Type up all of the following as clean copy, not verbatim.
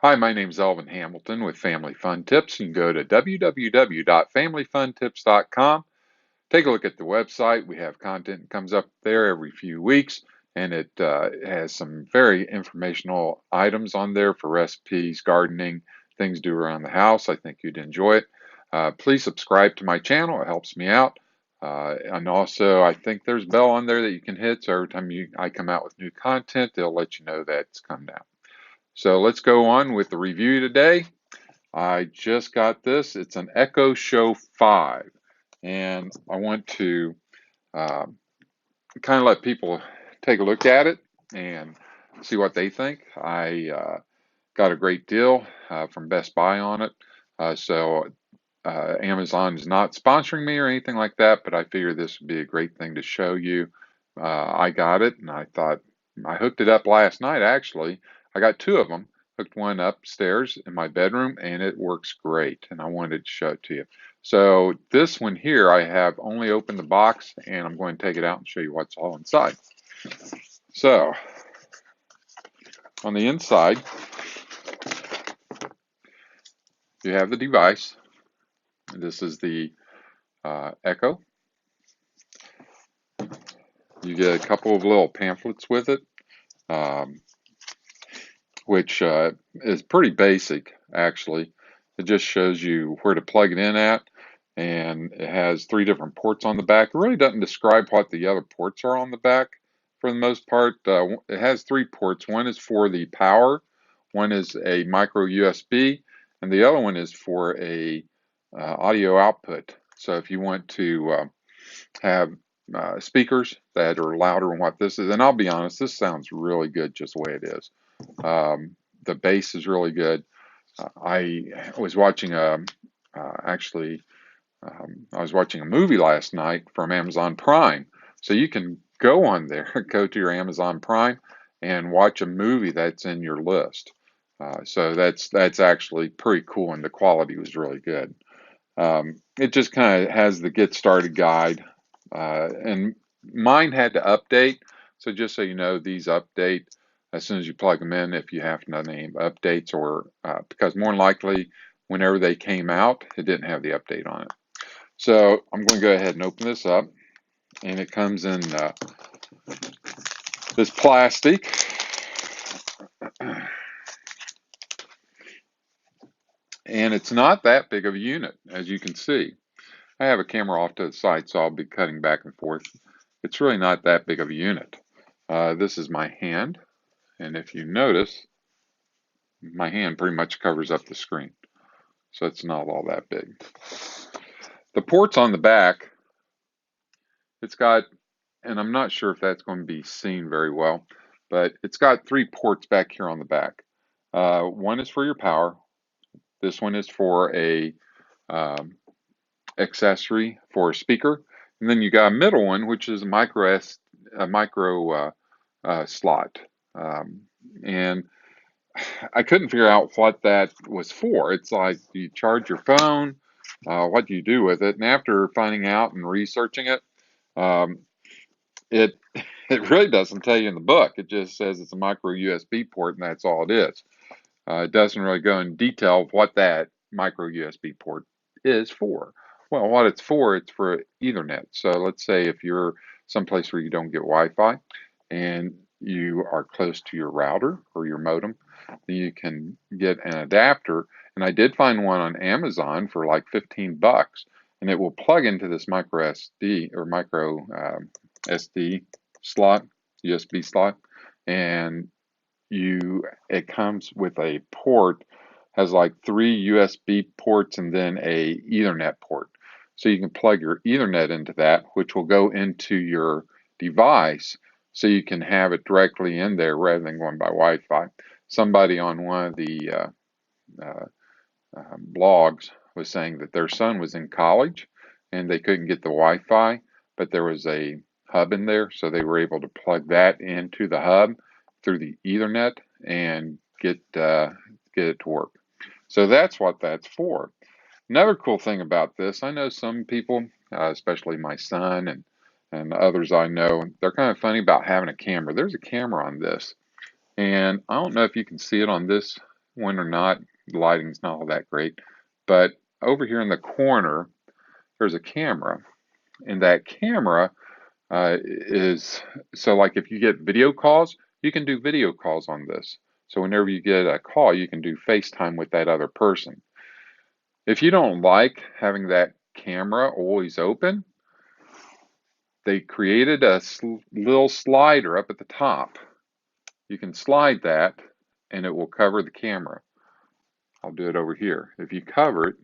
Hi, my name is Elvin Hamilton with Family Fun Tips. You can go to www.familyfuntips.com. Take a look at the website. We have content that comes up there every few weeks, and it has some very informational items on there for recipes, gardening, things to do around the house. I think you'd enjoy it. Please subscribe to my channel. It helps me out. And also, I think there's a bell on there that you can hit, so every time I come out with new content, they'll let you know that it's coming out. So let's go on with the review today. I just got this. It's an Echo Show 5. And I want to uh, kind of let people take a look at it and see what they think. I got a great deal from Best Buy on it. So Amazon is not sponsoring me or anything like that, but I figured this would be a great thing to show you. I got it, and I thought I hooked it up last night, actually. I got two of them. Hooked one upstairs in my bedroom, and it works great, and I wanted to show it to you. So this one here, I have only opened the box, and I'm going to take it out and show you what's all inside. So on the inside, you have the device. This is the Echo. You get a couple of little pamphlets with it, um, which is pretty basic, actually. It just shows you where to plug it in at, and it has three different ports on the back. It really doesn't describe what the other ports are on the back for the most part. It has three ports. One is for the power, one is a micro USB, and the other one is for a audio output. So if you want to have speakers that are louder than what this is, and I'll be honest, this sounds really good just the way it is. The bass is really good. I was watching actually I was watching a movie last night from Amazon Prime. So you can go on there, go to your Amazon Prime, and watch a movie that's in your list. So that's actually pretty cool, and the quality was really good. It just kind of has the get started guide, and mine had to update. So just so you know, these update as soon as you plug them in. If you haven't done any updates, or because more than likely, whenever they came out, it didn't have the update on it. So I'm going to go ahead and open this up, and it comes in this plastic. And it's not that big of a unit, as you can see. I have a camera off to the side, so I'll be cutting back and forth. It's really not that big of a unit. This is my hand, and if you notice, my hand pretty much covers up the screen, so it's not all that big. The ports on the back, it's got, and I'm not sure if that's going to be seen very well, but it's got three ports back here on the back. One is for your power. This one is for a accessory for a speaker, and then you got a middle one, which is a micro slot. And I couldn't figure out what that was for. It's like, do you charge your phone? What do you do with it? And after finding out and researching it, um, it it really doesn't tell you in the book. It just says it's a micro USB port, and that's all it is. It doesn't really go in detail of what that micro USB port is for. Well, what it's for Ethernet. So let's say if you're someplace where you don't get Wi-Fi and you are close to your router or your modem, then you can get an adapter. And I did find one on Amazon for like 15 bucks, and it will plug into this micro SD or micro SD slot, USB slot, and it comes with a port, has like three USB ports and then a Ethernet port. So you can plug your Ethernet into that, which will go into your device, so you can have it directly in there rather than going by Wi-Fi. Somebody on one of the uh, blogs was saying that their son was in college and they couldn't get the Wi-Fi, but there was a hub in there, so they were able to plug that into the hub through the Ethernet and get it to work. So that's what that's for. Another cool thing about this, I know some people, especially my son and others I know, they're kind of funny about having a camera. There's a camera on this, and I don't know if you can see it on this one or not. The lighting's not all that great. But over here in the corner, there's a camera. And that camera is, so like if you get video calls, you can do video calls on this. So whenever you get a call, you can do FaceTime with that other person. If you don't like having that camera always open, they created a little slider up at the top. You can slide that and it will cover the camera. I'll do it over here. If you cover it,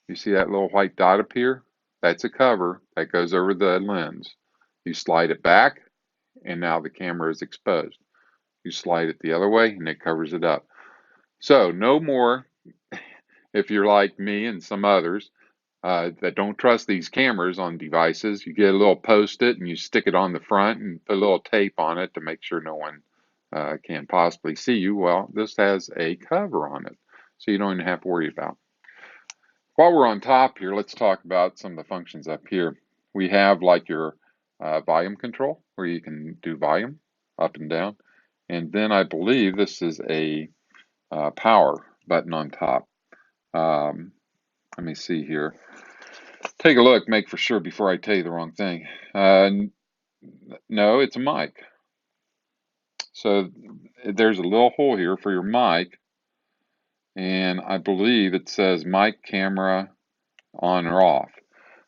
you see that little white dot up here? That's a cover that goes over the lens. You slide it back and now the camera is exposed. You slide it the other way and it covers it up. So no more, if you're like me and some others that don't trust these cameras on devices, you get a little post-it and you stick it on the front and put a little tape on it to make sure no one can possibly see you. Well, this has a cover on it, so you don't even have to worry about. While we're on top here, let's talk about some of the functions up here. We have like your volume control, where you can do volume up and down. And then I believe this is a power button on top. Let me see here. Take a look, make for sure before I tell you the wrong thing. No, it's a mic. So there's a little hole here for your mic, and I believe it says mic camera on or off.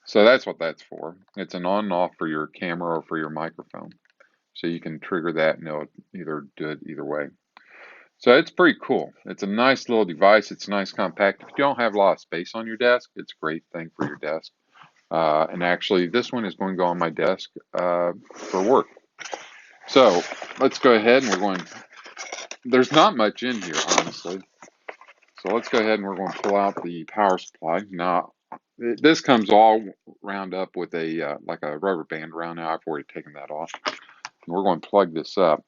So that's what that's for. It's an on and off for your camera or for your microphone. So you can trigger that and it'll either do it either way. So it's pretty cool. It's a nice little device. It's nice, compact. If you don't have a lot of space on your desk, it's a great thing for your desk. And actually, this one is going to go on my desk for work. So let's go ahead and we're going, there's not much in here, honestly. So let's go ahead and we're going to pull out the power supply. Now, this comes all wound up with a like a rubber band around now. I've already taken that off. And we're going to plug this up.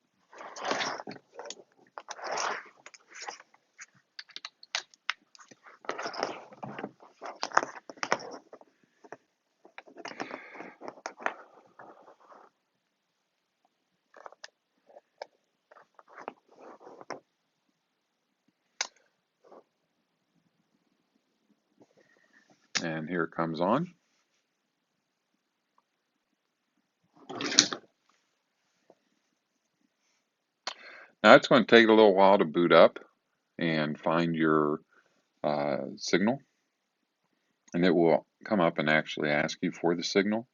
And here it comes on. Now it's going to take a little while to boot up and find your signal. And it will come up and actually ask you for the signal.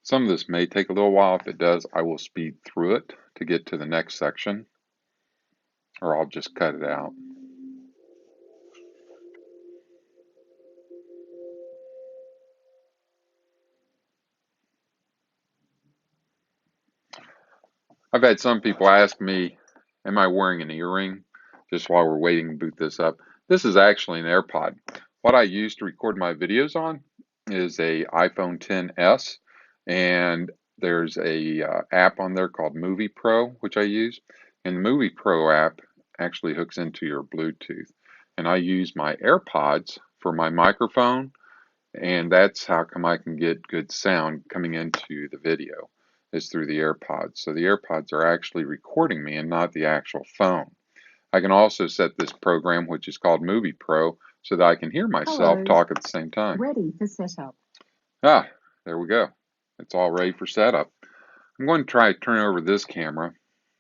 Some of this may take a little while. If it does, I will speed through it to get to the next section, or I'll just cut it out. I've had some people ask me, am I wearing an earring? Just while we're waiting to boot this up. This is actually an AirPod. What I use to record my videos on is a iPhone XS, and there's a app on there called Movie Pro, which I use. And the Movie Pro app actually hooks into your Bluetooth. And I use my AirPods for my microphone, and that's how come I can get good sound coming into the video, is through the AirPods. So the AirPods are actually recording me and not the actual phone. I can also set this program, which is called Movie Pro, so that I can hear myself talk at the same time. Ready for setup. Ah, there we go. It's all ready for setup. I'm going to try to turn over this camera,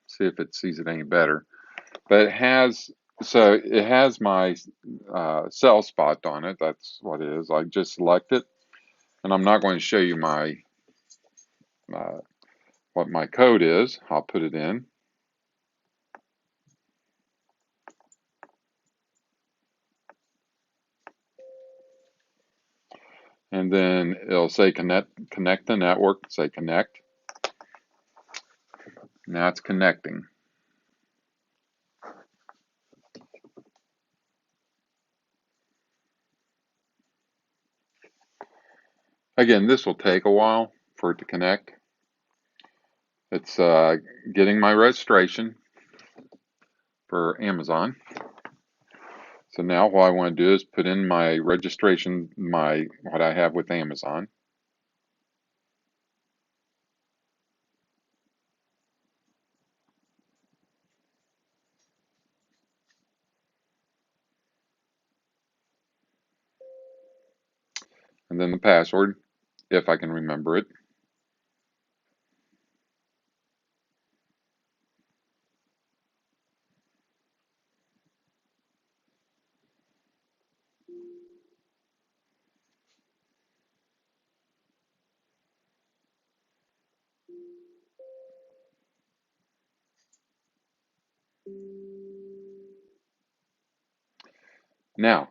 see if it sees it any better. But it has, so it has my cell spot on it. That's what it is. I just select it, and I'm not going to show you my what my code is. I'll put it in. And then it'll say connect the network, say connect. Now it's connecting. Again, this will take a while for it to connect. It's getting my registration for Amazon. So now what I want to do is put in my registration, what I have with Amazon. and then the password, if I can remember it. Now,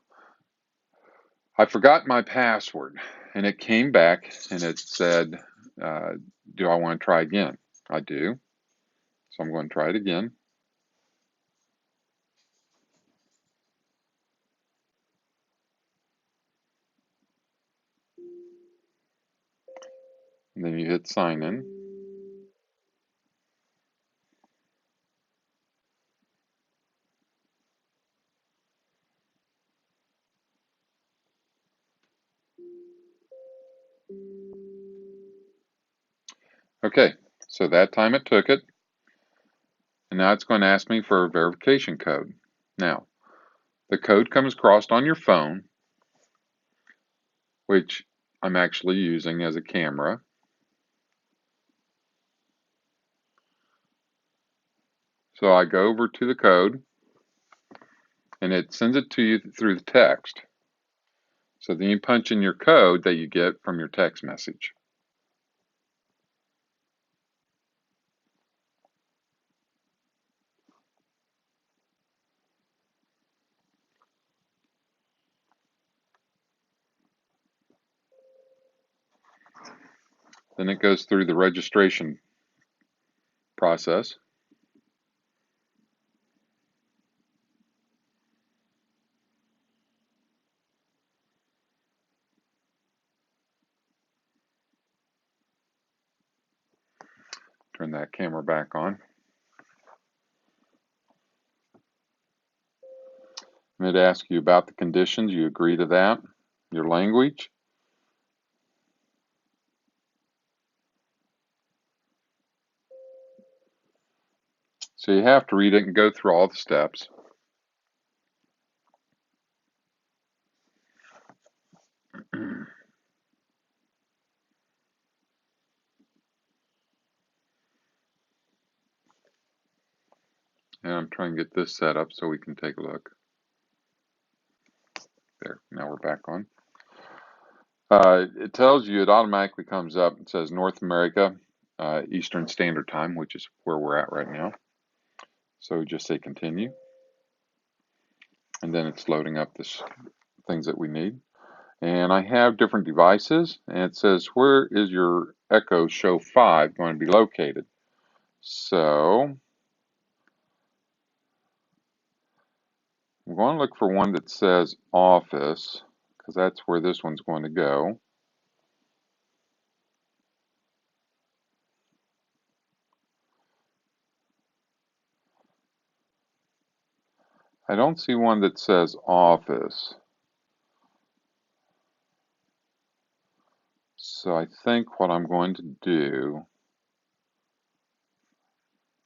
I forgot my password, and it came back and it said, uh, do I want to try again? I do. So I'm going to try it again. And then you hit sign in. Okay, so that time it took it, and now it's going to ask me for a verification code. Now, the code comes across on your phone, which I'm actually using as a camera. So I go over to the code, and it sends it to you through the text. So then you punch in your code that you get from your text message. Then it goes through the registration process. Turn that camera back on. And it asks you about the conditions. You agree to that. Your language. So you have to read it and go through all the steps. And I'm trying to get this set up so we can take a look. There, now we're back on. It tells you, it automatically comes up. It says North America, Eastern Standard Time, which is where we're at right now. So just say continue. And then it's loading up this things that we need. And I have different devices, and it says, where is your Echo Show 5 going to be located? So I'm going to look for one that says Office, because that's where this one's going to go. I don't see one that says Office. So I think what I'm going to do,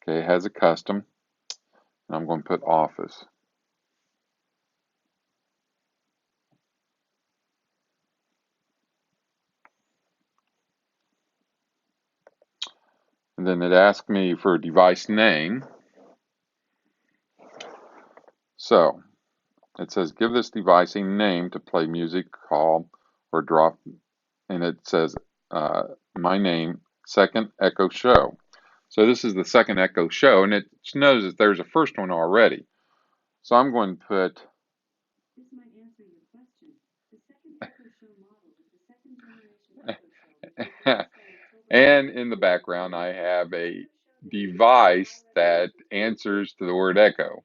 okay, it has a custom, and I'm going to put Office. And then it asks me for a device name. So it says, give this device a name to play music, call, or drop. And it says, my name, Second Echo Show. So this is the Second Echo Show, and it knows that there's a first one already. So I'm going to put, This might answer your question. The second Echo Show model is the second generation Echo Show. and in the background, I have a device that answers to the word echo.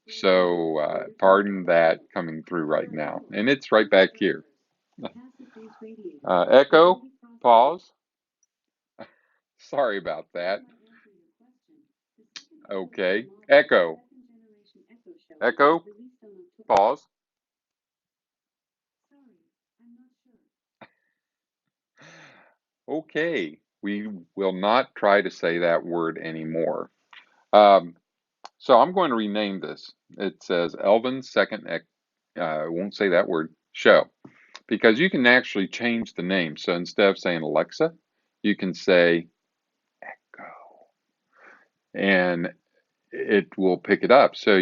So pardon that coming through right now. And it's right back here. Echo, pause. Sorry about that. Okay, echo. Echo, pause. Okay, we will not try to say that word anymore. Um, so I'm going to rename this. It says Elvin's Second, won't say that word, show. because you can actually change the name. So instead of saying Alexa, you can say Echo, and it will pick it up. So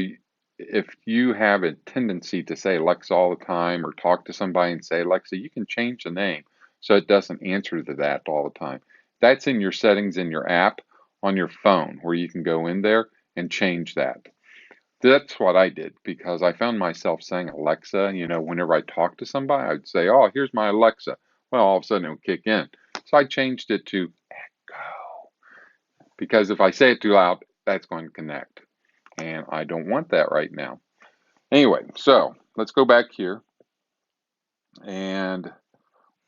if you have a tendency to say Alexa all the time or talk to somebody and say Alexa, you can change the name so it doesn't answer to that all the time. That's in your settings in your app on your phone where you can go in there and change that. That's what I did because I found myself saying Alexa, whenever I talk to somebody, I'd say, "Oh, here's my Alexa." Well, all of a sudden it would kick in. So I changed it to Echo because if I say it too loud, that's going to connect. And I don't want that right now. Anyway, so let's go back here and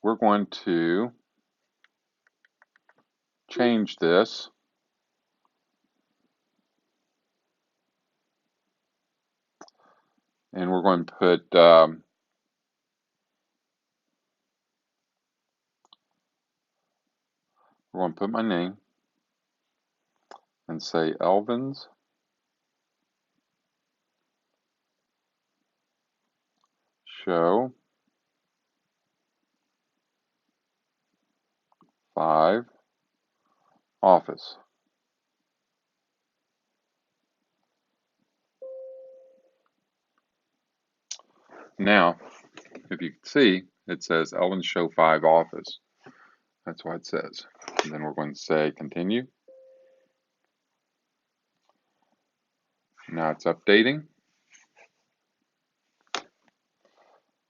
we're going to change this. And we're going to put my name and say Elvin's Show 5 Office. Now, if you can see, it says Elvin's Show 5 Office. That's what it says. And then we're going to say continue. Now it's updating.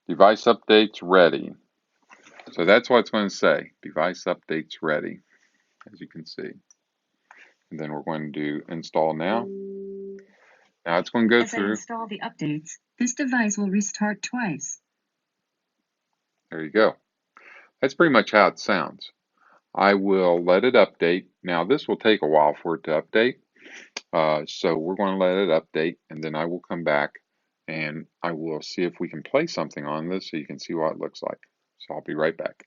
Device updates ready. So that's what it's going to say. Device updates ready, as you can see. And then we're going to do install now. Now it's going to go through. As I install the updates, this device will restart twice. There you go. That's pretty much how it sounds. I will let it update. Now this will take a while for it to update. So we're going to let it update and then I will come back and I will see if we can play something on this so you can see what it looks like. So I'll be right back.